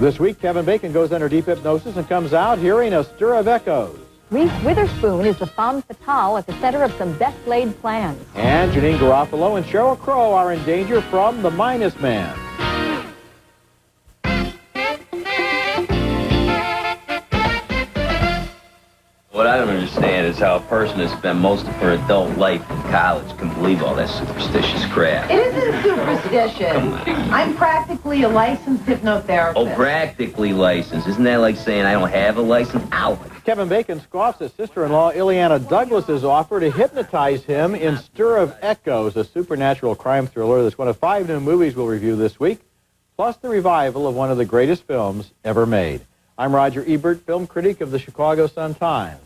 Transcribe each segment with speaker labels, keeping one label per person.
Speaker 1: This week, Kevin Bacon goes under deep hypnosis and comes out hearing a stir of echoes.
Speaker 2: Reese Witherspoon is the femme fatale at the center of some best-laid plans.
Speaker 1: And Janine Garofalo and Sheryl Crow are in danger from the Minus Man.
Speaker 3: What I don't understand is how a person who spent most of her adult life in college can believe all that superstitious crap.
Speaker 4: It isn't superstition. I'm practically a licensed hypnotherapist.
Speaker 3: Oh, practically licensed. Isn't that like saying I don't have a license? Ow.
Speaker 1: Kevin Bacon scoffs at sister-in-law Ileana Douglas's offer to hypnotize him in Stir of Echoes, a supernatural crime thriller that's one of 5 new movies we'll review this week, plus the revival of one of the greatest films ever made. I'm Roger Ebert, film critic of the Chicago Sun-Times.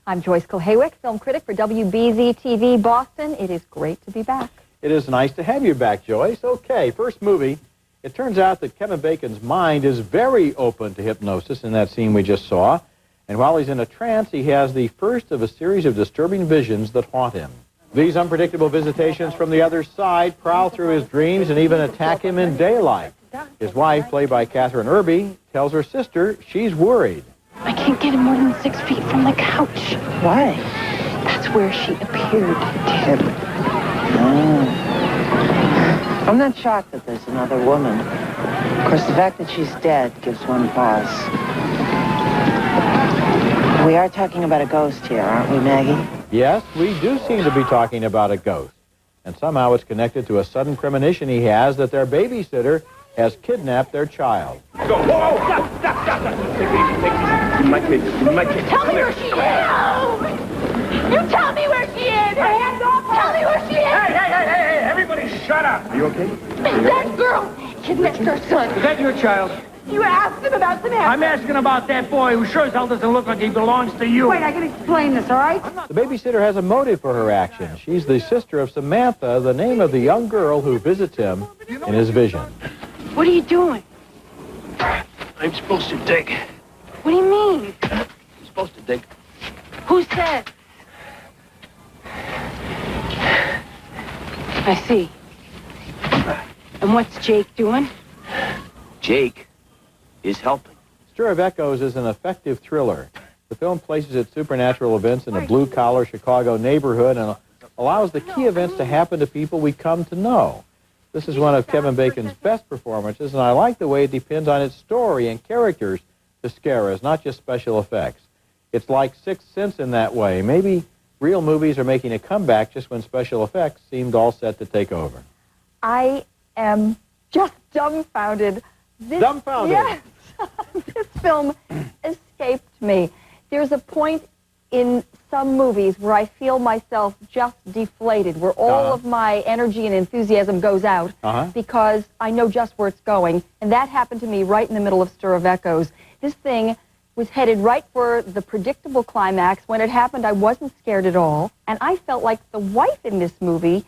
Speaker 2: I'm Joyce Kohaywick, film critic for WBZ-TV Boston. It is great to be back.
Speaker 1: It is nice to have you back, Joyce. Okay, first movie. It turns out that Kevin Bacon's mind is very open to hypnosis in that scene we just saw. And while he's in a trance, he has the first of a series of disturbing visions that haunt him. These unpredictable visitations from the other side prowl through his dreams and even attack him in daylight. His wife, played by Catherine Irby, tells her sister she's worried.
Speaker 5: I can't get him more than 6 feet from the couch.
Speaker 4: Why?
Speaker 5: That's where she appeared to him.
Speaker 4: I'm not shocked that there's another woman. Of course, the fact that she's dead gives one pause. We are talking about a ghost here, aren't we, Maggie?
Speaker 1: Yes, we do seem to be talking about a ghost. And somehow it's connected to a sudden premonition he has that their babysitter has kidnapped their child.
Speaker 6: Go! Whoa! Stop! Stop! Stop! Take it easy! Take it easy! My kid! My kid!
Speaker 5: Tell me where she is! You tell me where she is! Hands off her! Tell me where she is!
Speaker 6: Hey! Everybody shut up! Are you okay?
Speaker 5: That girl kidnapped our son.
Speaker 6: Is that your child?
Speaker 5: You asked him about some answers.
Speaker 6: I'm asking about that boy who sure as hell doesn't look like he belongs to you.
Speaker 5: Wait, I can explain this, all right?
Speaker 1: The babysitter has a motive for her actions. She's the sister of Samantha, the name of the young girl who visits him in his vision.
Speaker 5: What are you doing?
Speaker 6: I'm supposed to dig.
Speaker 5: What do you mean?
Speaker 6: I'm supposed to dig.
Speaker 5: Who said? I see. And what's Jake doing?
Speaker 3: Jake is helping.
Speaker 1: Stir of Echoes is an effective thriller. The film places its supernatural events in a blue-collar Chicago neighborhood and allows the key events to happen to people we come to know. This is one of Kevin Bacon's best performances, and I like the way it depends on its story and characters to scare us, not just special effects. It's like Sixth Sense in that way. Maybe real movies are making a comeback just when special effects seemed all set to take over.
Speaker 2: I am just dumbfounded.
Speaker 1: Dumbfounded?
Speaker 2: Yes. This film escaped me. There's a point in some movies where I feel myself just deflated, where all of my energy and enthusiasm goes out because I know just where it's going. And that happened to me right in the middle of Stir of Echoes. This thing was headed right for the predictable climax. When it happened, I wasn't scared at all. And I felt like the wife in this movie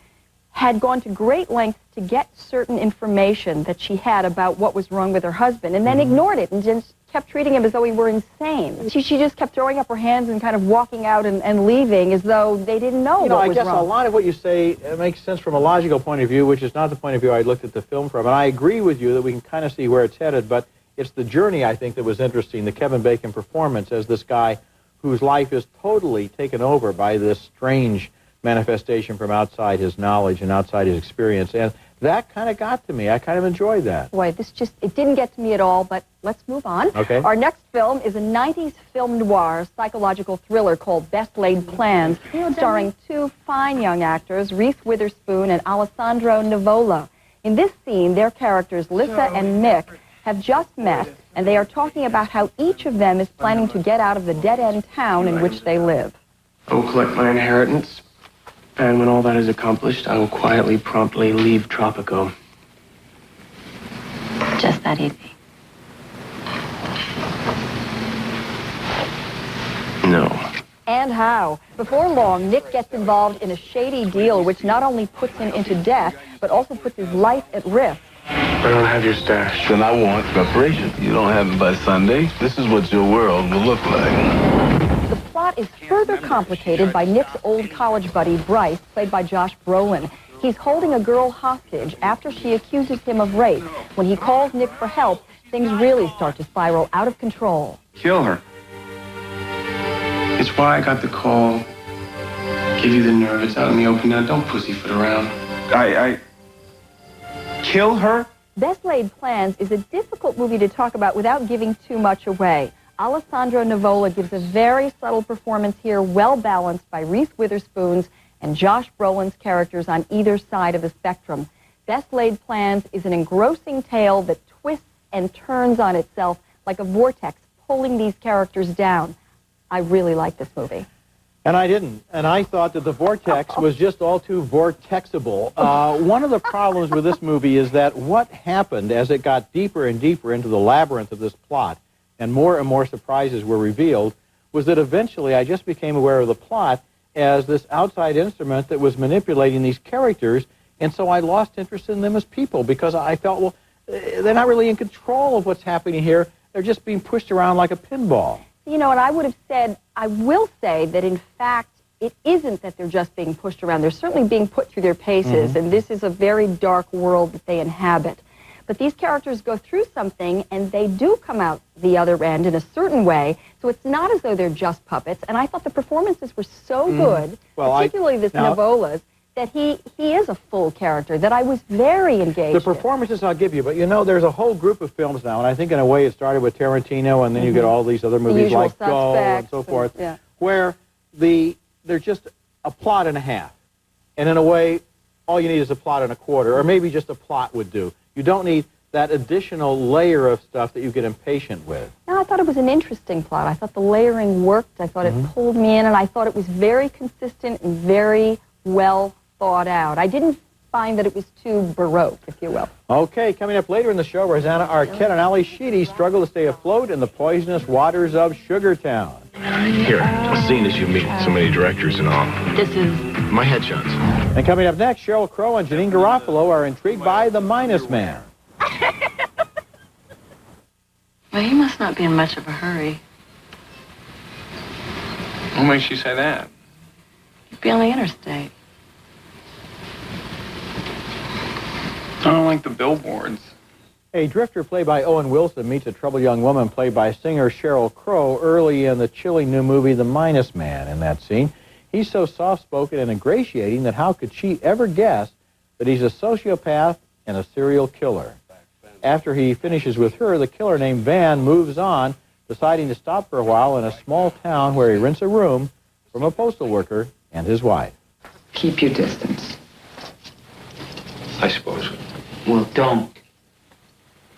Speaker 2: had gone to great lengths to get certain information that she had about what was wrong with her husband, and then ignored it and just kept treating him as though he were insane. She just kept throwing up her hands and kind of walking out and leaving as though they didn't know what was wrong.
Speaker 1: I guess a lot of what you say makes sense from a logical point of view, which is not the point of view I looked at the film from. And I agree with you that we can kind of see where it's headed, but it's the journey, I think, that was interesting, the Kevin Bacon performance as this guy whose life is totally taken over by this strange manifestation from outside his knowledge and outside his experience. And that kind of got to me. I kind of enjoyed that.
Speaker 2: Boy, it didn't get to me at all, but let's move on.
Speaker 1: Okay.
Speaker 2: Our next film is a 90s film noir psychological thriller called Best Laid Plans, starring 2 fine young actors, Reese Witherspoon and Alessandro Nivola. In this scene, their characters, Lissa and Mick, have just met, and they are talking about how each of them is planning to get out of the dead-end town in which they live.
Speaker 7: I will collect my inheritance. And when all that is accomplished, I will quietly, promptly leave Tropico.
Speaker 5: Just that easy.
Speaker 7: No.
Speaker 2: And how? Before long, Nick gets involved in a shady deal which not only puts him into debt, but also puts his life at risk.
Speaker 7: I don't have your stash.
Speaker 8: Then I want preparation. You don't have it by Sunday. This is what your world will look like.
Speaker 2: The plot is further complicated by Nick's old college buddy, Bryce, played by Josh Brolin. He's holding a girl hostage after she accuses him of rape. When he calls Nick for help, things really start to spiral out of control.
Speaker 7: Kill her. It's why I got the call. Give you the nerve. It's out in the open now. Don't pussyfoot around. Kill her?
Speaker 2: Best Laid Plans is a difficult movie to talk about without giving too much away. Alessandro Nivola gives a very subtle performance here, well balanced by Reese Witherspoon's and Josh Brolin's characters on either side of the spectrum. Best Laid Plans is an engrossing tale that twists and turns on itself like a vortex, pulling these characters down. I really like this movie.
Speaker 1: And I didn't. And I thought that the vortex was just all too vortexable. One of the problems with this movie is that what happened as it got deeper and deeper into the labyrinth of this plot, and more surprises were revealed, was that eventually I just became aware of the plot as this outside instrument that was manipulating these characters, and so I lost interest in them as people because I felt, well, they're not really in control of what's happening here. They're just being pushed around like a pinball.
Speaker 2: You know, and I would have said, I will say that in fact, it isn't that they're just being pushed around. They're certainly being put through their paces, and this is a very dark world that they inhabit. But these characters go through something, and they do come out the other end in a certain way, so it's not as though they're just puppets. And I thought the performances were so good, particularly this Nivola's, that he is a full character, that I was very engaged.
Speaker 1: The performances I'll give you, but you know, there's a whole group of films now, and I think in a way it started with Tarantino, and then you get all these other movies like Go and so forth, where they're just a plot and a half. And in a way, all you need is a plot and a quarter, or maybe just a plot would do. You don't need that additional layer of stuff that you get impatient with.
Speaker 2: No, I thought it was an interesting plot. I thought the layering worked. I thought it pulled me in, and I thought it was very consistent and very well thought out. I didn't find that it was too Baroque, if you will. Okay, coming up later in the show, Rosanna Arquette and Ali Sheedy struggle to stay afloat in the poisonous waters of Sugartown.
Speaker 8: Here, what scene did you meet so many directors and all?
Speaker 5: This is
Speaker 8: My headshots.
Speaker 1: And coming up next, Sheryl Crow and Janine Garofalo are intrigued by The Minus Man.
Speaker 4: Well, he must not be in much of a hurry.
Speaker 7: What makes you say that?
Speaker 4: He'd be on the interstate.
Speaker 7: I don't like the billboards.
Speaker 1: A drifter played by Owen Wilson meets a troubled young woman played by singer Sheryl Crow early in the chilling new movie The Minus Man. In that scene, he's so soft-spoken and ingratiating that how could she ever guess that he's a sociopath and a serial killer? After he finishes with her, the killer named Van moves on, deciding to stop for a while in a small town where he rents a room from a postal worker and his wife.
Speaker 9: Keep your distance.
Speaker 7: I suppose.
Speaker 9: Well, don't.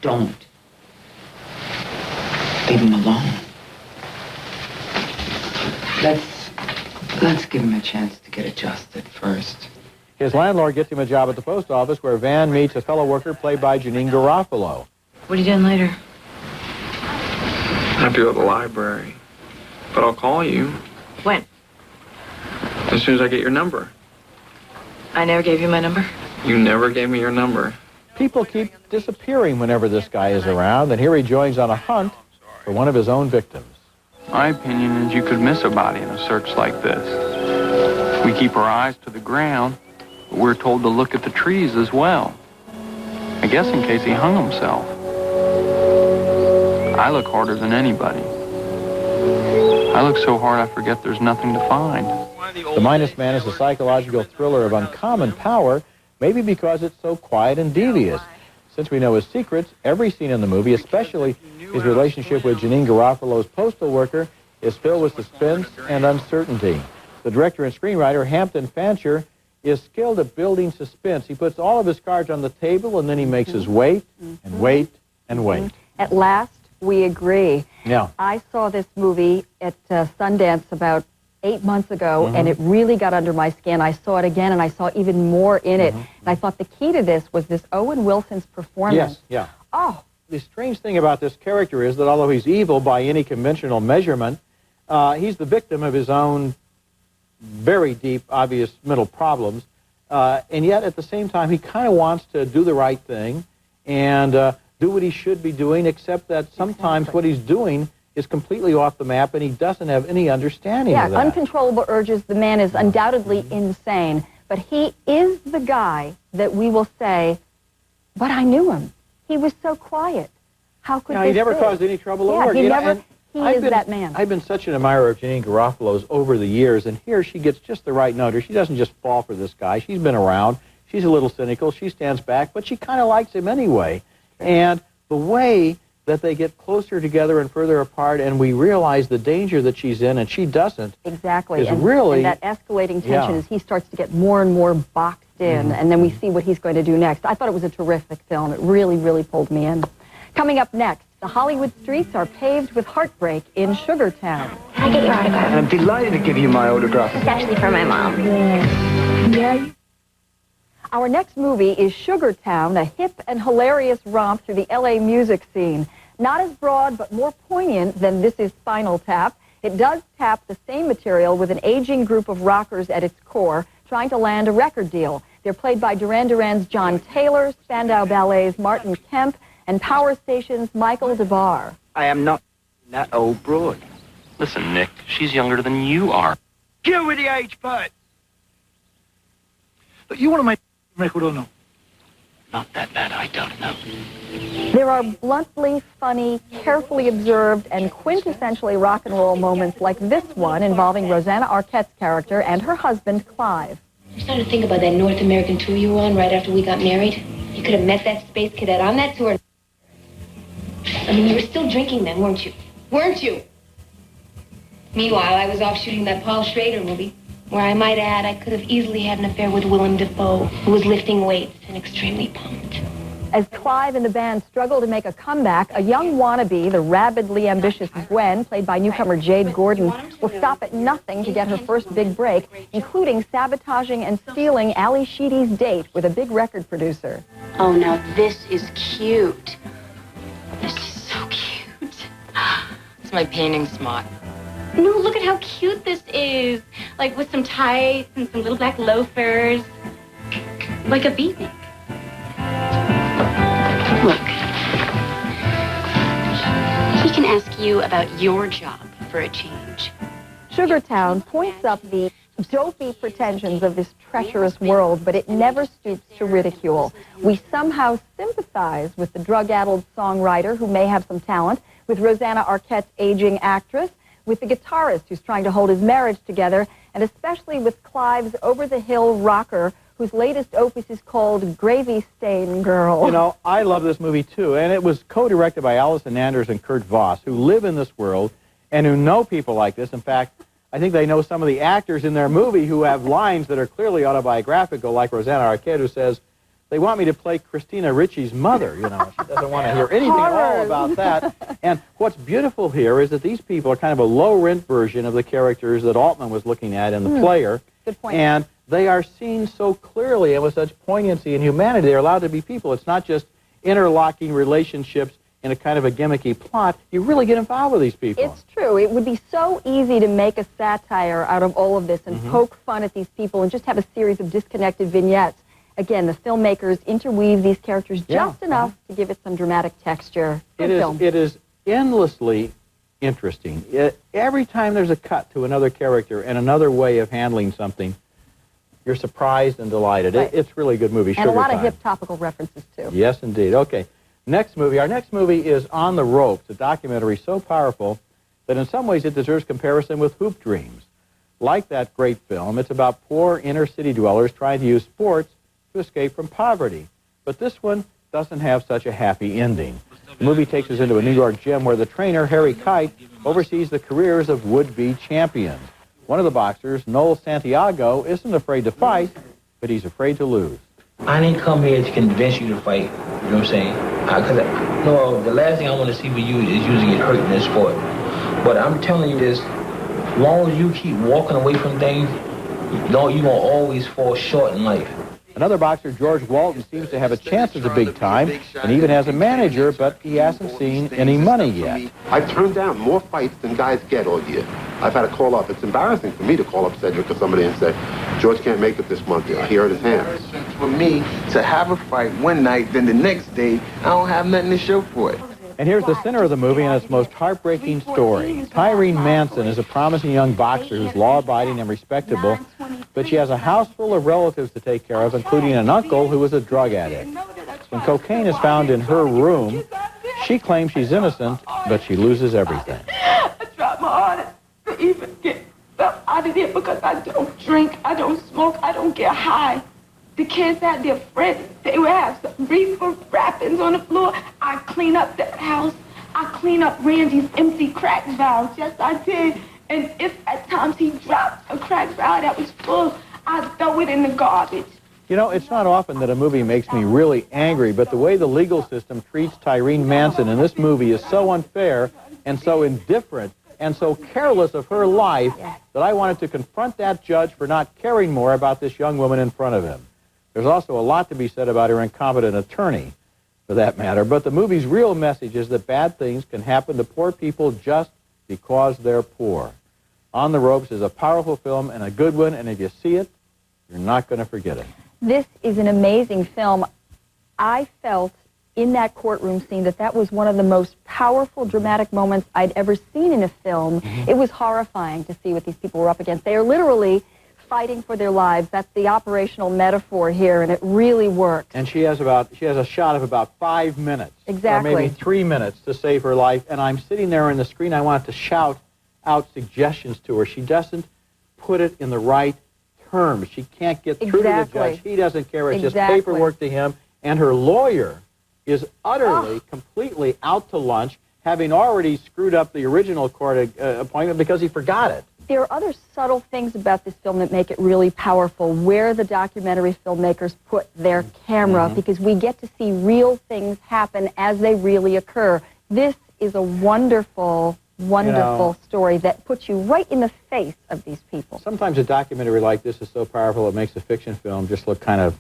Speaker 9: Don't. Leave him alone. Let's give him a chance to get adjusted first.
Speaker 1: His landlord gets him a job at the post office where Van meets a fellow worker played by Janine Garofalo.
Speaker 4: What are you doing later?
Speaker 7: I have to go to the library. But I'll call you.
Speaker 4: When?
Speaker 7: As soon as I get your number.
Speaker 4: I never gave you my number.
Speaker 7: You never gave me your number.
Speaker 1: People keep disappearing whenever this guy is around, and here he joins on a hunt for one of his own victims.
Speaker 10: My opinion is you could miss a body in a search like this. We keep our eyes to the ground, but we're told to look at the trees as well. I guess in case he hung himself. I look harder than anybody. I look so hard I forget there's nothing to find.
Speaker 1: The Minus Man is a psychological thriller of uncommon power, maybe because it's so quiet and devious. Since we know his secrets, every scene in the movie, especially his relationship with Janine Garofalo's postal worker, is filled with suspense and uncertainty. The director and screenwriter, Hampton Fancher, is skilled at building suspense. He puts all of his cards on the table, and then he makes us wait and wait and wait.
Speaker 2: At last, we agree.
Speaker 1: Yeah.
Speaker 2: I saw this movie at Sundance about 8 months ago, and it really got under my skin. I saw it again, and I saw even more in it. And I thought the key to this was this Owen Wilson's performance.
Speaker 1: Yes, yeah.
Speaker 2: Oh.
Speaker 1: The strange thing about this character is that although he's evil by any conventional measurement, he's the victim of his own very deep, obvious mental problems. And yet, at the same time, he kind of wants to do the right thing and do what he should be doing, except that sometimes what he's doing is completely off the map, and he doesn't have any understanding of that.
Speaker 2: Yeah, uncontrollable urges. The man is undoubtedly insane, but he is the guy that we will say, but I knew him. He was so quiet. How could
Speaker 1: No,
Speaker 2: this
Speaker 1: he never
Speaker 2: be?
Speaker 1: caused any trouble at
Speaker 2: Yeah,
Speaker 1: work.
Speaker 2: he
Speaker 1: You know,
Speaker 2: never.
Speaker 1: and
Speaker 2: He
Speaker 1: I've
Speaker 2: is
Speaker 1: been-
Speaker 2: that man.
Speaker 1: I've been such an admirer of Janine Garofalo's over the years, and here she gets just the right note. She doesn't just fall for this guy. She's been around. She's a little cynical. She stands back, but she kind of likes him anyway. And the way that they get closer together and further apart, and we realize the danger that she's in, and she doesn't.
Speaker 2: Exactly.
Speaker 1: Is
Speaker 2: And
Speaker 1: really
Speaker 2: that escalating tension
Speaker 1: Yeah.
Speaker 2: as he starts to get more and more boxed in, and then we see what he's going to do next. I thought it was a terrific film. It really, really pulled me in. Coming up next, the Hollywood streets are paved with heartbreak in Sugartown.
Speaker 5: Can I get your autograph?
Speaker 6: I'm delighted to give you my autograph.
Speaker 5: It's actually for my mom.
Speaker 2: Yeah. Our next movie is Sugartown, a hip and hilarious romp through the L.A. music scene. Not as broad, but more poignant than This Is Spinal Tap. It does tap the same material with an aging group of rockers at its core, trying to land a record deal. They're played by Duran Duran's John Taylor, Spandau Ballet's Martin Kemp, and Power Station's Michael DeBar.
Speaker 6: I am not that old broad.
Speaker 10: Listen, Nick, she's younger than you are.
Speaker 6: Get with the age, but. Look, you want to make a record or not?
Speaker 10: Not that bad, I don't know.
Speaker 2: There are bluntly funny, carefully observed, and quintessentially rock and roll moments like this one involving Rosanna Arquette's character and her husband, Clive.
Speaker 11: I'm starting to think about that North American tour you were on right after we got married. You could have met that space cadet on that tour. I mean, you were still drinking then, weren't you? Weren't you? Meanwhile, I was off shooting that Paul Schrader movie, where I might add I could have easily had an affair with Willem Dafoe, who was lifting weights and extremely pumped.
Speaker 2: As Clive and the band struggle to make a comeback, a young wannabe, the rabidly ambitious Gwen, played by newcomer Jade Gordon, will stop at nothing to get her first big break, including sabotaging and stealing Ali Sheedy's date with a big record producer.
Speaker 11: Oh, now this is cute. This is so cute.
Speaker 12: It's my painting smart.
Speaker 11: No, look at how cute this is. Like with some tights and some little black loafers. Like a beatnik. Look. He can ask you about your job for a change.
Speaker 2: Sugartown points up the dopey pretensions of this treacherous world, but it never stoops to ridicule. We somehow sympathize with the drug-addled songwriter who may have some talent, with Rosanna Arquette's aging actress, with the guitarist who's trying to hold his marriage together, and especially with Clive's over-the-hill rocker whose latest opus is called Gravy Stain Girl.
Speaker 1: You know, I love this movie, too, and it was co-directed by Allison Anders and Kurt Voss, who live in this world and who know people like this. In fact, I think they know some of the actors in their movie who have lines that are clearly autobiographical, like Rosanna Arquette, who says, they want me to play Christina Ricci's mother. You know, she doesn't want to hear anything at all about that. And what's beautiful here is that these people are kind of a low-rent version of the characters that Altman was looking at in The Player.
Speaker 2: Good point.
Speaker 1: And they are seen so clearly and with such poignancy and humanity. They're allowed to be people. It's not just interlocking relationships in a kind of a gimmicky plot. You really get involved with these people.
Speaker 2: It's true. It would be so easy to make a satire out of all of this and poke fun at these people and just have a series of disconnected vignettes. Again, the filmmakers interweave these characters just enough to give it some dramatic texture. Good film.
Speaker 1: It is endlessly interesting. Every time there's a cut to another character and another way of handling something, you're surprised and delighted.
Speaker 2: Right.
Speaker 1: It's really a good movie.
Speaker 2: And a lot of
Speaker 1: Sugartime.
Speaker 2: hip topical references, too.
Speaker 1: Yes, indeed. Okay. Next movie. Our next movie is On the Ropes, a documentary so powerful that in some ways it deserves comparison with Hoop Dreams. Like that great film, it's about poor inner-city dwellers trying to use sports to escape from poverty. But this one doesn't have such a happy ending. The movie takes us into a New York gym where the trainer, Harry Kite, oversees the careers of would-be champions. One of the boxers, Noel Santiago, isn't afraid to fight, but he's afraid to lose.
Speaker 13: I didn't come here to convince you to fight, you know what I'm saying? No, the last thing I want to see with you is you to get hurt in this sport. But I'm telling you this, as long as you keep walking away from things, you're going to always fall short in life.
Speaker 1: Another boxer, George Walton, seems to have a chance at the big time and even has a manager, but he hasn't seen any money yet.
Speaker 14: I've turned down more fights than guys get all year. I've had to call up. It's embarrassing for me to call up Cedric or somebody and say, George can't make it this month. He hurt his hand.
Speaker 15: For me to have a fight one night, then the next day, I don't have nothing to show for it.
Speaker 1: And here's the center of the movie and its most heartbreaking story. Tyrene Manson is a promising young boxer who's law-abiding and respectable, but she has a house full of relatives to take care of, including an uncle who is a drug addict. When cocaine is found in her room, She claims she's innocent, but she loses everything.
Speaker 5: I tried my hardest to even get stuff out of there because I don't drink, I don't smoke, I don't get high. The kids had their friends. They would have some reefer wrappings on the floor. I clean up the house. I clean up Randy's empty crack vials. Yes, I did. And if at times he dropped a crack vial that was full, I'd throw it in the garbage.
Speaker 1: You know, it's not often that a movie makes me really angry, but the way the legal system treats Tyreen Manson in this movie is so unfair and so indifferent and so careless of her life that I wanted to confront that judge for not caring more about this young woman in front of him. There's also a lot to be said about her incompetent attorney, for that matter, but the movie's real message is that bad things can happen to poor people just because they're poor. On the Ropes is a powerful film and a good one, and if you see it, you're not going to forget it.
Speaker 2: This is an amazing film. I felt in that courtroom scene that was one of the most powerful, dramatic moments I'd ever seen in a film. It was horrifying to see what these people were up against. They are literally fighting for their lives. That's the operational metaphor here, and it really worked.
Speaker 1: And she has a shot of about 5 minutes.
Speaker 2: Exactly.
Speaker 1: Or maybe 3 minutes to save her life, and I'm sitting there on the screen. I wanted to shout out suggestions to her. She doesn't put it in the right terms. She can't get through to the judge. He doesn't care. It's just paperwork to him, and her lawyer is utterly, completely out to lunch, having already screwed up the original court appointment because he forgot it.
Speaker 2: There are other subtle things about this film that make it really powerful, where the documentary filmmakers put their camera, because we get to see real things happen as they really occur. This is a wonderful, wonderful story that puts you right in the face of these people.
Speaker 1: Sometimes a documentary like this is so powerful it makes a fiction film just look kind of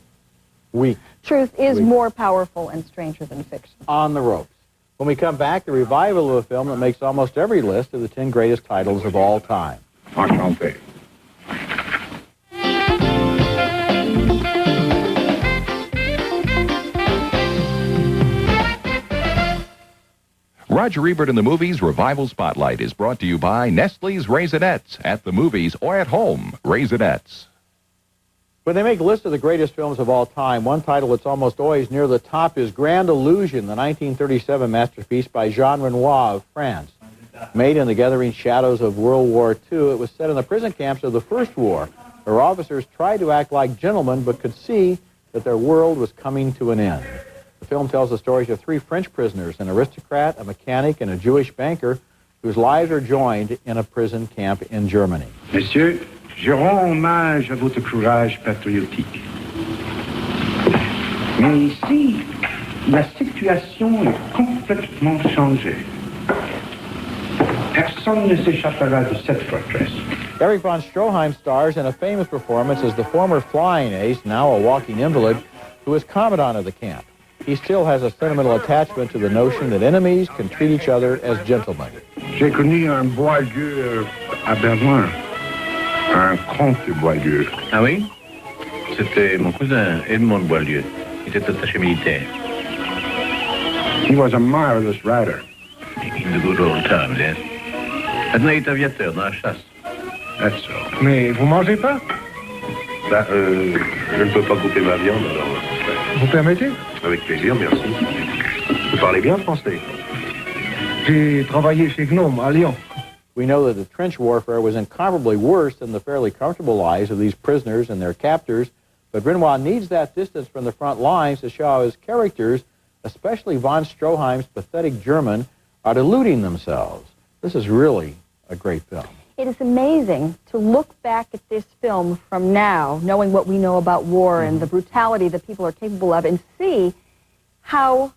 Speaker 1: weak.
Speaker 2: Truth is more powerful and stranger than fiction.
Speaker 1: On the Ropes. When we come back, the revival of a film that makes almost every list of the 10 greatest titles of all time.
Speaker 16: Enchanté.
Speaker 17: Roger Ebert in the Movies Revival Spotlight is brought to you by Nestle's Raisinets, at the movies or at home. Raisinets.
Speaker 1: When they make lists of the greatest films of all time, one title that's almost always near the top is Grand Illusion, the 1937 masterpiece by Jean Renoir of France. Made in the gathering shadows of World War II, it was set in the prison camps of the First War, where officers tried to act like gentlemen but could see that their world was coming to an end. The film tells the stories of 3 French prisoners, an aristocrat, a mechanic, and a Jewish banker, whose lives are joined in a prison camp in Germany.
Speaker 16: Messieurs, je rends hommage à votre courage patriotique. Mais ici, la situation est complètement changée. Personne ne s'échappera de cette forteresse.
Speaker 1: Erich von Stroheim stars in a famous performance as the former flying ace, now a walking invalid, who is commandant of the camp. He still has a sentimental attachment to the notion that enemies can treat each other as gentlemen.
Speaker 16: J'ai connu un Boileau à Berlin, un comte de Boileau.
Speaker 18: Ah oui? C'était mon cousin Edmond Boileau. Il était attaché militaire.
Speaker 16: He was a marvelous rider.
Speaker 18: In the good old times, yes. Maintenant, il est aviateur dans la chasse.
Speaker 16: That's so. Mais vous mangez pas?
Speaker 18: Je ne peux pas couper ma viande, alors...
Speaker 16: Vous permettez?
Speaker 18: Avec plaisir, merci. Vous parlez bien français?
Speaker 16: J'ai travaillé chez Gnome à Lyon.
Speaker 1: We know that the trench warfare was incomparably worse than the fairly comfortable lives of these prisoners and their captors, but Renoir needs that distance from the front lines to show how his characters, especially von Stroheim's pathetic German, are deluding themselves. This is really a great film.
Speaker 2: It is amazing to look back at this film from now, knowing what we know about war and the brutality that people are capable of, and see how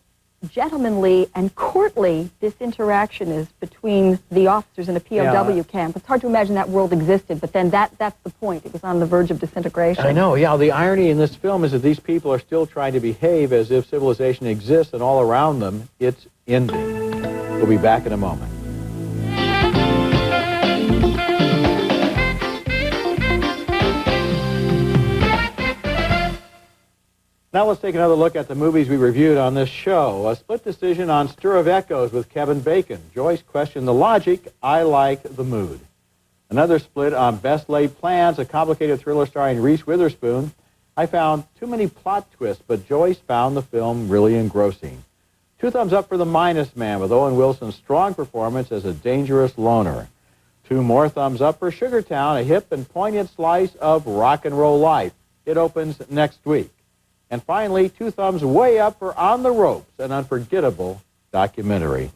Speaker 2: gentlemanly and courtly this interaction is between the officers in a POW camp. It's hard to imagine that world existed, but then that's the point. It was on the verge of disintegration.
Speaker 1: I know, the irony in this film is that these people are still trying to behave as if civilization exists, and all around them, it's ending. We'll be back in a moment. Now let's take another look at the movies we reviewed on this show. A split decision on Stir of Echoes with Kevin Bacon. Joyce questioned the logic. I like the mood. Another split on Best Laid Plans, a complicated thriller starring Reese Witherspoon. I found too many plot twists, but Joyce found the film really engrossing. 2 thumbs up for The Minus Man with Owen Wilson's strong performance as a dangerous loner. 2 more thumbs up for Sugartown, a hip and poignant slice of rock and roll life. It opens next week. And finally, 2 thumbs way up for On the Ropes, an unforgettable documentary.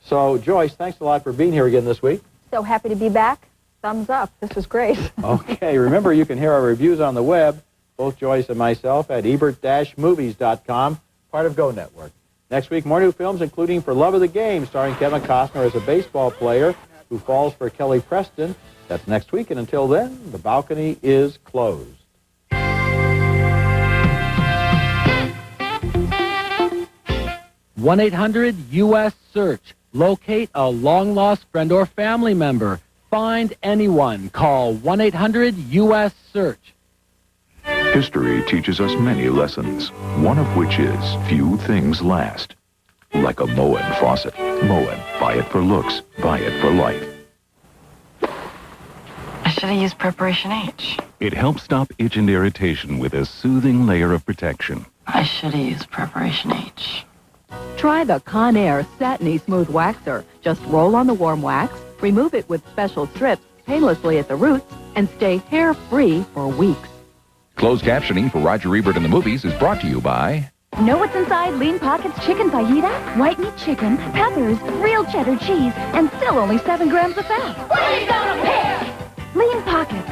Speaker 1: So, Joyce, thanks a lot for being here again this week.
Speaker 2: So happy to be back. Thumbs up. This was great.
Speaker 1: Okay, remember you can hear our reviews on the web, both Joyce and myself, at ebert-movies.com, part of Go Network. Next week, more new films, including For Love of the Game, starring Kevin Costner as a baseball player who falls for Kelly Preston. That's next week, and until then, the balcony is closed.
Speaker 19: 1-800-US-SEARCH. Locate a long-lost friend or family member. Find anyone. Call 1-800-US-SEARCH.
Speaker 20: History teaches us many lessons, one of which is few things last. Like a Moen faucet. Moen, buy it for looks, buy it for life.
Speaker 12: I should have used Preparation H.
Speaker 20: It helps stop itch and irritation with a soothing layer of protection.
Speaker 12: I should have used Preparation H.
Speaker 21: Try the Conair Satiny Smooth Waxer. Just roll on the warm wax, remove it with special strips painlessly at the roots, and stay hair-free for weeks.
Speaker 17: Closed captioning for Roger Ebert in the Movies is brought to you by...
Speaker 22: Know what's inside Lean Pockets chicken fajita? White meat chicken, peppers, real cheddar cheese, and still only 7 grams of fat.
Speaker 11: What are you gonna pay?
Speaker 22: Lean Pockets.